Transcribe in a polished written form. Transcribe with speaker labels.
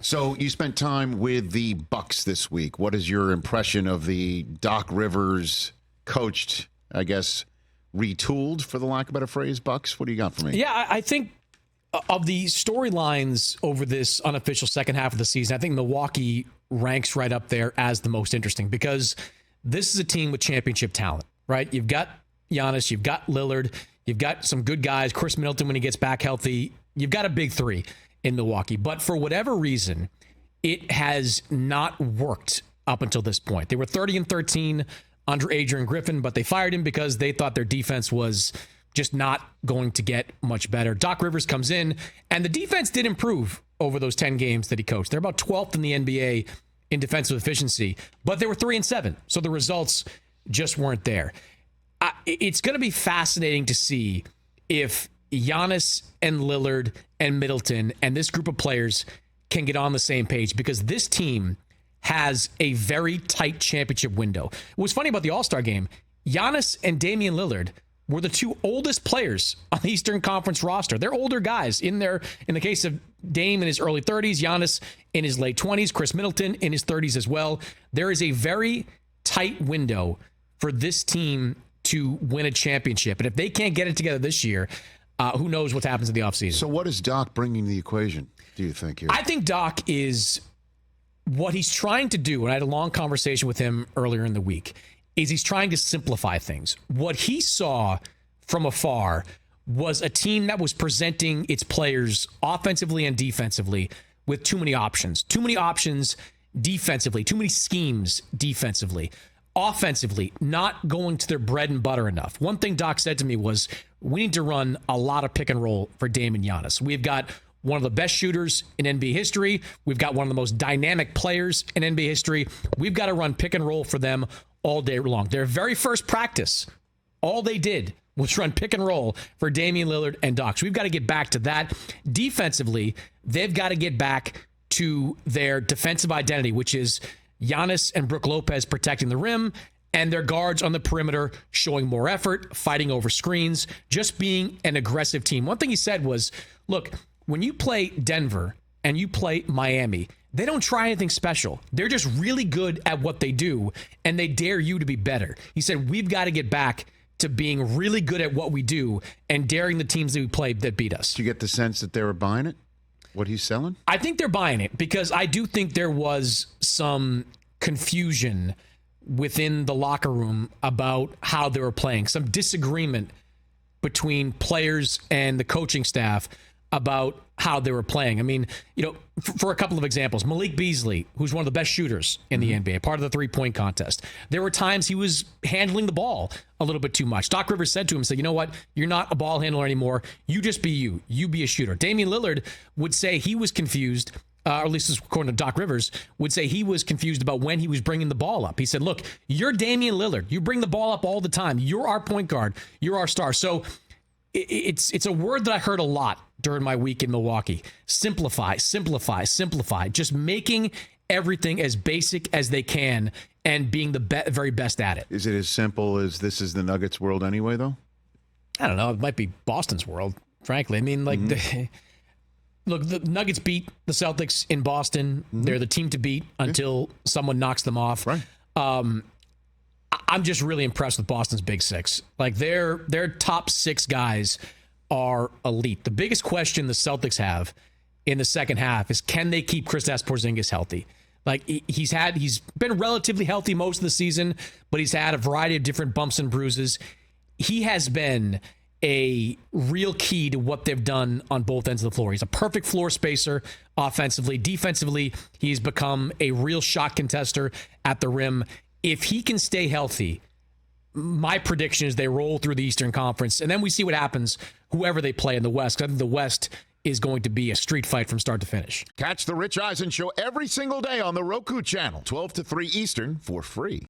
Speaker 1: So you spent time with the Bucks this week. What is your impression of the Doc Rivers coached, I guess, retooled, for the lack of a better phrase, Bucks? What do you got for me?
Speaker 2: Yeah, I think of the storylines over this unofficial second half of the season, I think Milwaukee ranks right up there as the most interesting because this is a team with championship talent, right? You've got Giannis, you've got Lillard, you've got some good guys. Chris Middleton, when he gets back healthy, you've got a big three in Milwaukee. But for whatever reason, it has not worked up until this point. They were 30-13 under Adrian Griffin, but they fired him because they thought their defense was just not going to get much better. Doc Rivers comes in, and the defense did improve over those 10 games that he coached. They're about 12th in the NBA in defensive efficiency, but they were 3-7, so the results just weren't there. It's going to be fascinating to see if Giannis and Lillard and Middleton and this group of players can get on the same page, because this team has a very tight championship window. What's funny about the All-Star game, Giannis and Damian Lillard were the two oldest players on the Eastern Conference roster. They're older guys in the case of Dame in his early 30s, Giannis in his late 20s, Chris Middleton in his 30s as well. There is a very tight window for this team to win a championship. And if they can't get it together this year, who knows what happens in the offseason.
Speaker 1: So what is Doc bringing to the equation, do you think? Here?
Speaker 2: I think Doc is, what he's trying to do, and I had a long conversation with him earlier in the week, is he's trying to simplify things. What he saw from afar was a team that was presenting its players offensively and defensively with too many options. Too many options defensively, too many schemes defensively. Offensively, not going to their bread and butter enough. One thing Doc said to me was, we need to run a lot of pick and roll for Dame and Giannis. We've got one of the best shooters in NBA history. We've got one of the most dynamic players in NBA history. We've got to run pick and roll for them all day long. Their very first practice, all they did was run pick and roll for Damian Lillard and Doc. So we've got to get back to that. Defensively, they've got to get back to their defensive identity, which is Giannis and Brook Lopez protecting the rim, and their guards on the perimeter showing more effort, fighting over screens, just being an aggressive team. One thing he said was, look, when you play Denver and you play Miami, they don't try anything special. They're just really good at what they do, and they dare you to be better. He said, we've got to get back to being really good at what we do and daring the teams that we play that beat us.
Speaker 1: Do you get the sense that they were buying it, what he's selling?
Speaker 2: I think they're buying it, because I do think there was some confusion within the locker room about how they were playing, some disagreement between players and the coaching staff about how they were playing. I mean, for a couple of examples, Malik Beasley, who's one of the best shooters in the NBA, part of the three-point contest. There were times he was handling the ball a little bit too much. Doc Rivers said to him, you know what? You're not a ball handler anymore. You just be you. You be a shooter. Damian Lillard would say he was confused, or at least according to Doc Rivers, would say he was confused about when he was bringing the ball up. He said, look, you're Damian Lillard. You bring the ball up all the time. You're our point guard. You're our star. So it's a word that I heard a lot during my week in Milwaukee. Simplify, simplify, simplify. Just making everything as basic as they can and being the very best at it.
Speaker 1: Is it as simple as this is the Nuggets world anyway, though?
Speaker 2: I don't know. It might be Boston's world, frankly. I mean, like, look, the Nuggets beat the Celtics in Boston. They're the team to beat until someone knocks them off.
Speaker 1: Right.
Speaker 2: I'm just really impressed with Boston's Big Six. Like, their top six guys are elite. The biggest question the Celtics have in the second half is, can they keep Kristaps Porzingis healthy? Like, he's been relatively healthy most of the season, but he's had a variety of different bumps and bruises. He has been a real key to what they've done on both ends of the floor. He's a perfect floor spacer offensively. Defensively, he's become a real shot contester at the rim. If he can stay healthy, my prediction is they roll through the Eastern Conference, and then we see what happens whoever they play in the West. I think the West is going to be a street fight from start to finish.
Speaker 1: Catch the Rich Eisen Show every single day on the Roku channel, 12 to 3 Eastern, for free.